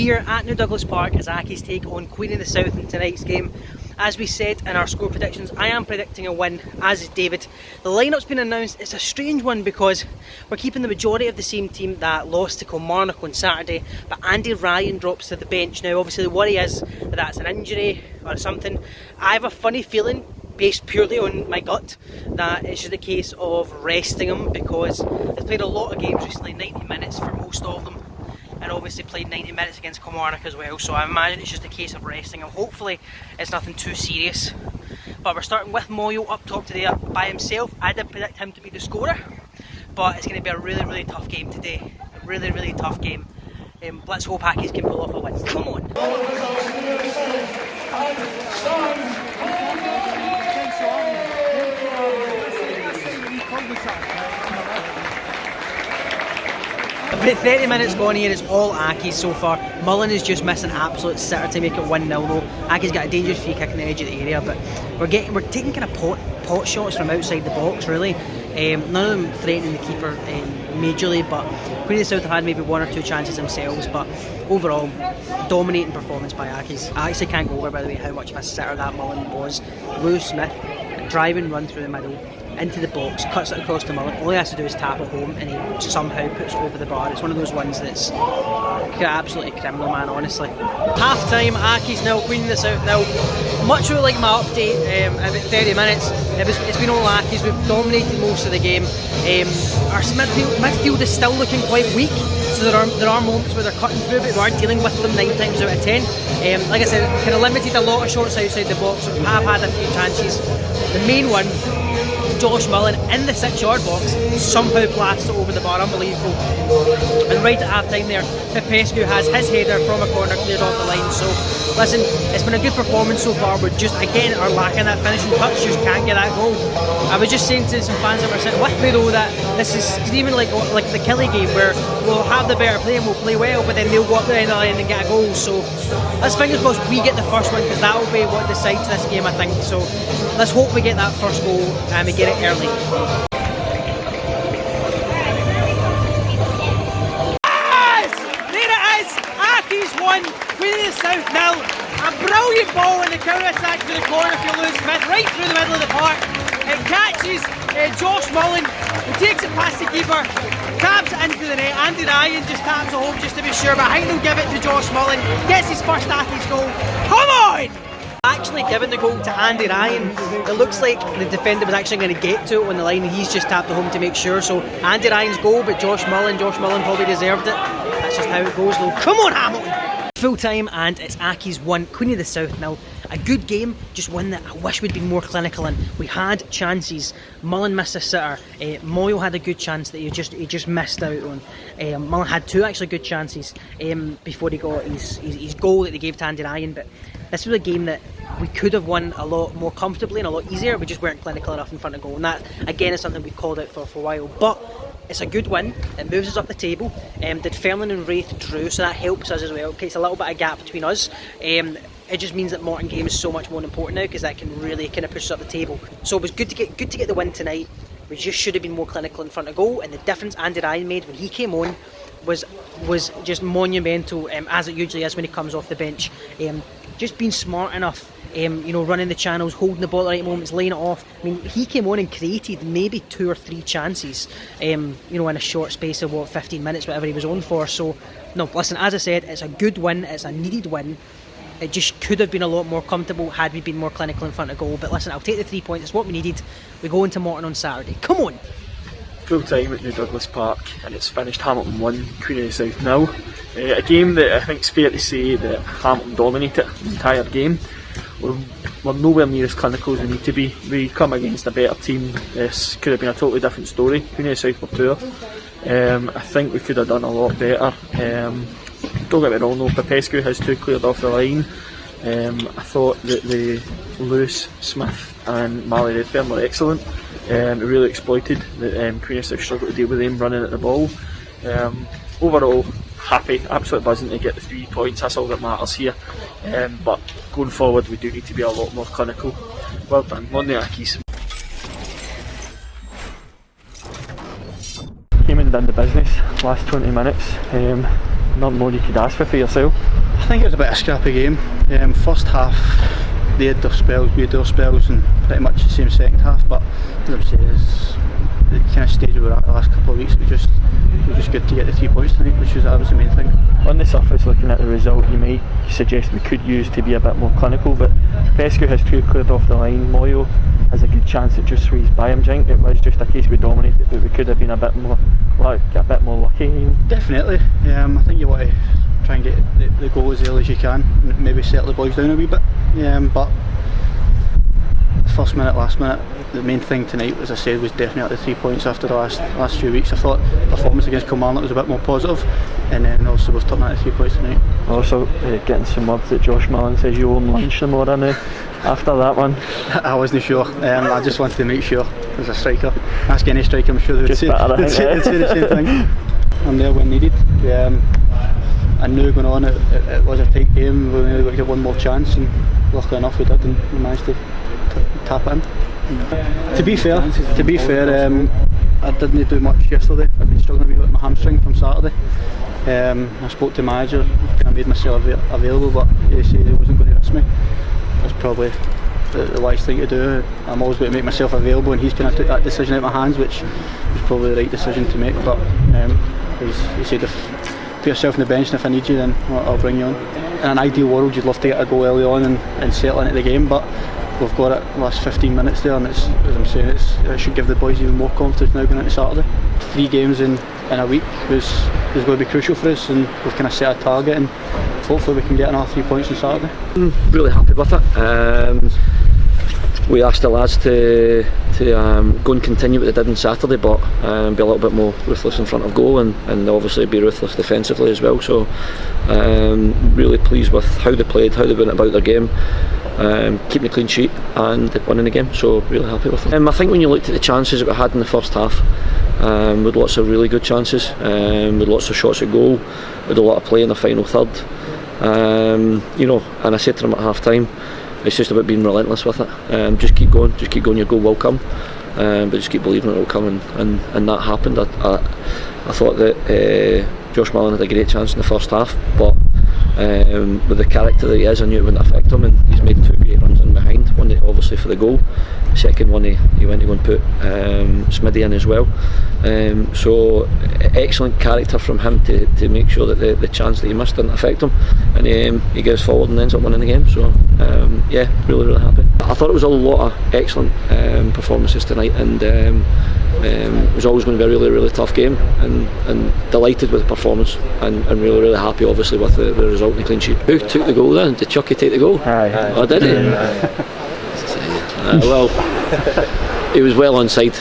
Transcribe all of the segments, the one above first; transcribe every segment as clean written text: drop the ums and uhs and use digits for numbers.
here at New Douglas Park as Accies take on Queen of the South in tonight's game. As we said in our score predictions, I am predicting a win, as is David. The lineup's been announced. It's a strange one because we're keeping the majority of the same team that lost to Kilmarnock on Saturday, but Andy Ryan drops to the bench. Now obviously the worry is that that's an injury or something. I have a funny feeling, based purely on my gut, that it's just a case of resting him because he's played a lot of games recently, 90 minutes for most of them, and obviously played 90 minutes against Kilmarnock as well, so I imagine it's just a case of resting him. Hopefully it's nothing too serious. But we're starting with Moyo up top today by himself. I did predict him to be the scorer, but it's going to be a really tough game today. A really tough game. Let's hope Accies can pull off a win. Come on! About 30 minutes gone here, it's all Accies so far. Mullen is just missing absolute sitter to make it 1-0 though. Accies got a dangerous free kick in the edge of the area, but we're taking kind of pot shots from outside the box really. None of them threatening the keeper majorly, but Queen of the South have had maybe one or two chances themselves, but overall, dominating performance by Accies. I actually can't go over, by the way, how much of a sitter that Mullen was. Lewis Smith, a driving run through the middle, into the box, cuts it across to Mullen. All he has to do is tap it home and he somehow puts it over the bar. It's one of those ones that's absolutely criminal, man, honestly. Half time, Accies 0, Queen of the South 0. Much like my update about 30 minutes, it's been all Accies. We've dominated most of the game. Our midfield is still looking quite weak, so there are moments where they're cutting through, but we are dealing with them 9 times out of 10. Like I said, kind of limited a lot of shots outside the box, so we have had a few chances. The main one, Josh Mullen in the 6-yard box somehow blasts it over the bar, unbelievable. And right at half time there, Popescu has his header from a corner cleared off the line. So listen, it's been a good performance so far. We're just again are lacking that finishing touch, just can't get that goal. I was just saying to some fans that were sitting with me though that this is even like the Kelly game where we'll have the better play and we'll play well, but then they'll go up the end of the line and get a goal. So let's fingers crossed we get the first one, because that will be what decides this game, I think. So let's hope we get that first goal and we get it early. Yes! There it is! Accies 1, Queen of the South 0. A brilliant ball in the counter-attack to the corner for Lewis Smith, right through the middle of the park. It catches Josh Mullen, who takes it past the keeper, taps it into the net. Andy Ryan just taps it home just to be sure, but I think they'll give it to Josh Mullen. Gets his first Accies goal. Come on! Actually given the goal to Andy Ryan. It looks like the defender was actually going to get to it on the line, and he's just tapped it home to make sure. So Andy Ryan's goal, but Josh Mullen probably deserved it. That's just how it goes though. Come on, Hamilton! Full time, and it's Accies 1, Queen of the South 0. A good game, just one that I wish we'd been more clinical in. We had chances. Mullen missed a sitter. Moyo had a good chance that he just missed out on. Mullen had 2 actually good chances before he got his goal that they gave to Andy Ryan. But this was a game that we could have won a lot more comfortably and a lot easier. We just weren't clinical enough in front of goal, and that again is something we called out for a while. But it's a good win. It moves us up the table. Did Fairland and Wraith drew, so that helps us as well. Creates a little bit of gap between us. It just means that Morton game is so much more important now, because that can really kind of push us up the table. So it was good to get the win tonight. We just should have been more clinical in front of goal, and the difference Andy Ryan made when he came on was just monumental, as it usually is when he comes off the bench. Just being smart enough, running the channels, holding the ball at the right moments, laying it off. I mean, he came on and created maybe 2 or 3 chances, in a short space of 15 minutes, whatever he was on for. So, no, listen, as I said, it's a good win, it's a needed win. It just could have been a lot more comfortable had we been more clinical in front of goal. But listen, I'll take the 3 points, it's what we needed. We go into Morton on Saturday. Come on! Full time at New Douglas Park, and it's finished Hamilton 1, Queen of the South 0. A game that I think it's fair to say that Hamilton dominated the entire game. We're nowhere near as clinical as we need to be. We come against a better team. This could have been a totally different story. Queen of the South were poor. I think we could have done a lot better. Don't get me wrong though, Popescu has 2 cleared off the line. I thought that the Lewis, Smith and Mally Redfern were excellent. It really exploited that Queen of the South struggled to deal with them running at the ball. Overall, happy, absolutely buzzing to get the 3 points. That's all that matters here. But going forward, we do need to be a lot more clinical. Well done, on the Accies. Came and done the business last 20 minutes. Not more you could ask for yourself. I think it was a bit of a scrappy game. First half they had their spells, we had their spells, and pretty much the same second half, but as I'm saying, it's the kind of stage we were at the last couple of weeks. It was just good to get the 3 points tonight, that was the main thing. On the surface, looking at the result, you might suggest we could use to be a bit more clinical, but Pescu has 2 cleared off the line. Moyo has a good chance it just squeezed by him. Do you think it was just a case we dominated, but we could have been a bit more lucky? Definitely. I think you want to try and get the goal as early as you can, and maybe settle the boys down a wee bit. But first minute, last minute, the main thing tonight, as I said, was definitely the 3 points after the last few weeks. I thought the performance against Kilmarnock was a bit more positive, and then also we've turned that to 3 points tonight. Also getting some word that Josh Millen says you owe him lunch tomorrow now after that one. I wasn't sure. I just wanted to make sure as a striker. Ask any striker, I'm sure they would say the same thing. I'm there when needed. I knew going on it was a tight game. We only got to get one more chance, and luckily enough we did, and we managed to tap it in. To be fair, I didn't do much yesterday. I've been struggling a bit with my hamstring from Saturday. I spoke to the manager, kind of made myself available, but he said he wasn't going to risk me. That's probably the wise thing to do. I'm always going to make myself available, and he's kind of took that decision out of my hands, which was probably the right decision to make. But he said, put yourself on the bench, and if I need you, then I'll bring you on. In an ideal world, you'd love to get a goal early on and settle into the game, but we've got it the last 15 minutes there, and it's, as I'm saying, it should give the boys even more confidence now going into Saturday. 3 games in a week was going to be crucial for us, and we've kind of set a target, and hopefully we can get another 3 points on Saturday. I'm really happy with it. We asked the lads to go and continue what they did on Saturday, but be a little bit more ruthless in front of goal, and obviously be ruthless defensively as well. So really pleased with how they played, how they went about their game, keeping a clean sheet and winning the game. So really happy with them. I think when you looked at the chances that we had in the first half, with lots of really good chances, with lots of shots at goal, with a lot of play in the final third, and I said to them at half time, it's just about being relentless with it. Just keep going, your goal will come, but just keep believing it will come, and that happened. I thought that Josh Millen had a great chance in the first half, but with the character that he is, I knew it wouldn't affect him, and he's made 2 great runs in behind. One obviously for the goal, the second one he went to go and put Smitty in as well. So excellent character from him to make sure that the chance that he missed didn't affect him, and he goes forward and ends up winning the game. So yeah, really happy. I thought it was a lot of excellent performances tonight, and it was always going to be a really tough game, and delighted with the performance, and really happy obviously with the result and the clean sheet. Who took the goal then? Did Chucky take the goal? Aye. Oh, did he? Well, he was well onside.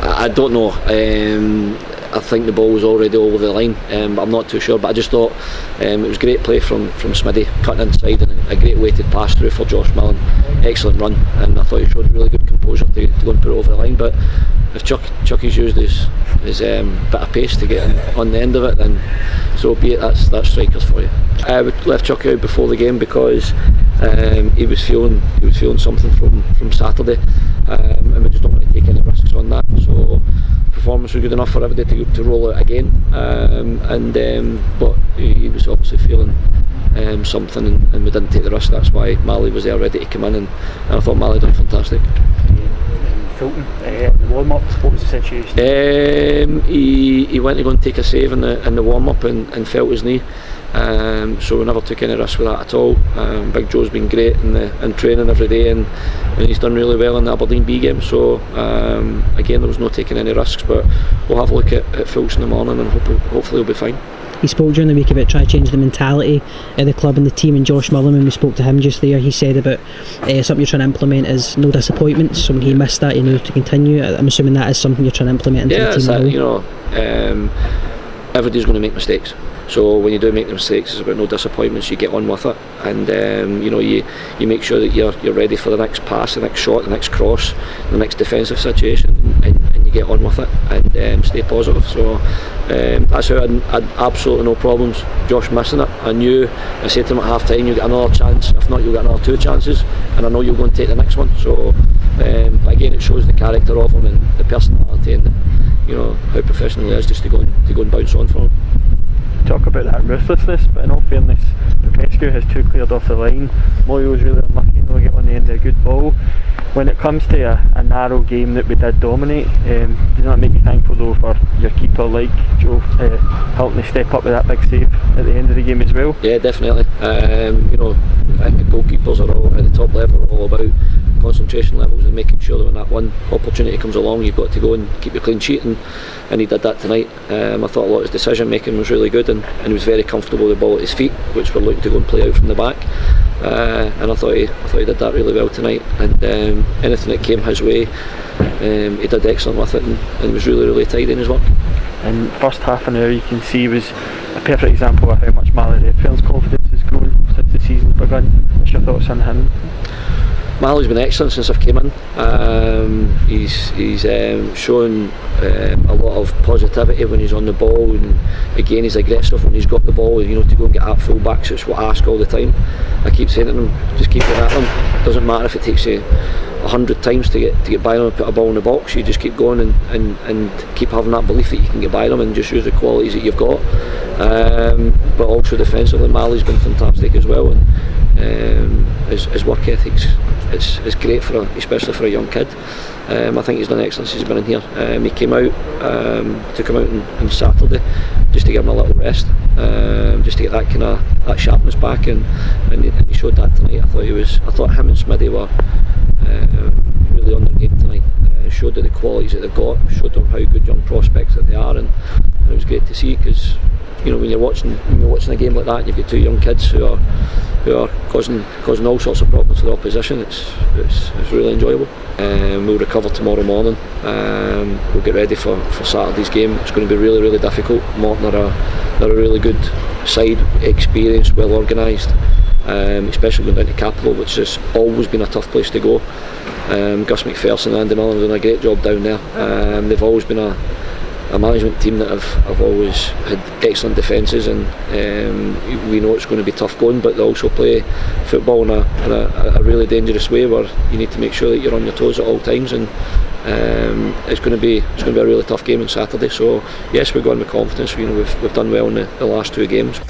I don't know. I think the ball was already over the line, but I'm not too sure. But I just thought it was great play from Smitty, cutting inside, and a great weighted pass through for Josh Millen. Excellent run, and I thought he showed really good composure to go and put it over the line. But if Chucky's used his bit of pace to get on the end of it, then so be it. That's strikers for you. We left Chucky out before the game because he was feeling something from Saturday, and we just don't want to take any risks on that. So performance was good enough for everybody to roll out again, but he was obviously feeling something, and we didn't take the risk. That's why Mali was there ready to come in, and I thought Mali done fantastic. Fulton, warm-up, what was the situation? He went to go and take a save in the warm-up and felt his knee, so we never took any risk with that at all. Big Joe's been great in training every day, and he's done really well in the Aberdeen B game, so again there was no taking any risks, but we'll have a look at Fulton in the morning, and hopefully he'll be fine. He spoke during the week about trying to change the mentality of the club and the team, and Josh Millen, when we spoke to him just there, he said about something you're trying to implement is no disappointments. So when he missed that, he knew to continue. I'm assuming that is something you're trying to implement into the team. Everybody's going to make mistakes, so when you do make the mistakes, it's about no disappointments. You get on with it, and you make sure that you're ready for the next pass, the next shot, the next cross, the next defensive situation, and you get on with it and stay positive. So that's how I had absolutely no problems Josh missing it. I said to him at half time, you get another chance, if not you'll get another 2 chances, and I know you'll go and take the next one. So again, it shows the character of him and the personality, and how professional he is just to go and bounce on for him. talk about that ruthlessness, but in all fairness, Pescu has 2 cleared off the line. Moyo was really unlucky not to get on the end of a good ball. When it comes to a narrow game that we did dominate, does that make you thankful though for your keeper like Joe helping to step up with that big save at the end of the game as well? Yeah, definitely. You know, I think the goalkeepers are all at the top level, all about concentration levels and making sure that when that one opportunity comes along, you've got to go and keep your clean sheet, and he did that tonight. I thought a lot of his decision making was really good, and he was very comfortable with the ball at his feet, which we're looking to go and play out from the back. And I thought he did that really well tonight, and anything that came his way, he did excellent with it, and was really tidy in his work. And first half an hour you can see was a perfect example of how much Mallory's confidence has grown since the season begun. What's your thoughts on him? Mallory's been excellent since I've came in. He's shown a lot of positivity when he's on the ball, and again he's aggressive when he's got the ball, you know, to go and get at full backs. It's what I ask all the time. I keep saying to them, just keep going at them. It doesn't matter if it takes you 100 times to get by them and put a ball in the box. You just keep going and keep having that belief that you can get by them, and just use the qualities that you've got. But also defensively, Mallory's been fantastic as well, and his work ethic's it's great especially for a young kid. I think he's done excellent since he's been in here. He came out, took him out on Saturday just to give him a little rest, just to get that sharpness back, and he showed that tonight. I thought him and Smitty were really on their game tonight. Showed the qualities that they've got, showed them how good young prospects that they are, and it was great to see, because you know, when you're watching a game like that, and you've got 2 young kids who are causing all sorts of problems to the opposition. It's really enjoyable. We'll recover tomorrow morning. We'll get ready for Saturday's game. It's going to be really difficult. Morton are a really good side, experienced, well organised, especially going down to Capital, which has always been a tough place to go. Gus McPherson and Andy Miller have done a great job down there. They've always been a management team that have always had excellent defences, and we know it's going to be tough going, but they also play football in a really dangerous way, where you need to make sure that you're on your toes at all times, and it's going to be a really tough game on Saturday. So yes, we're going with confidence. You know, we've done well in the last 2 games.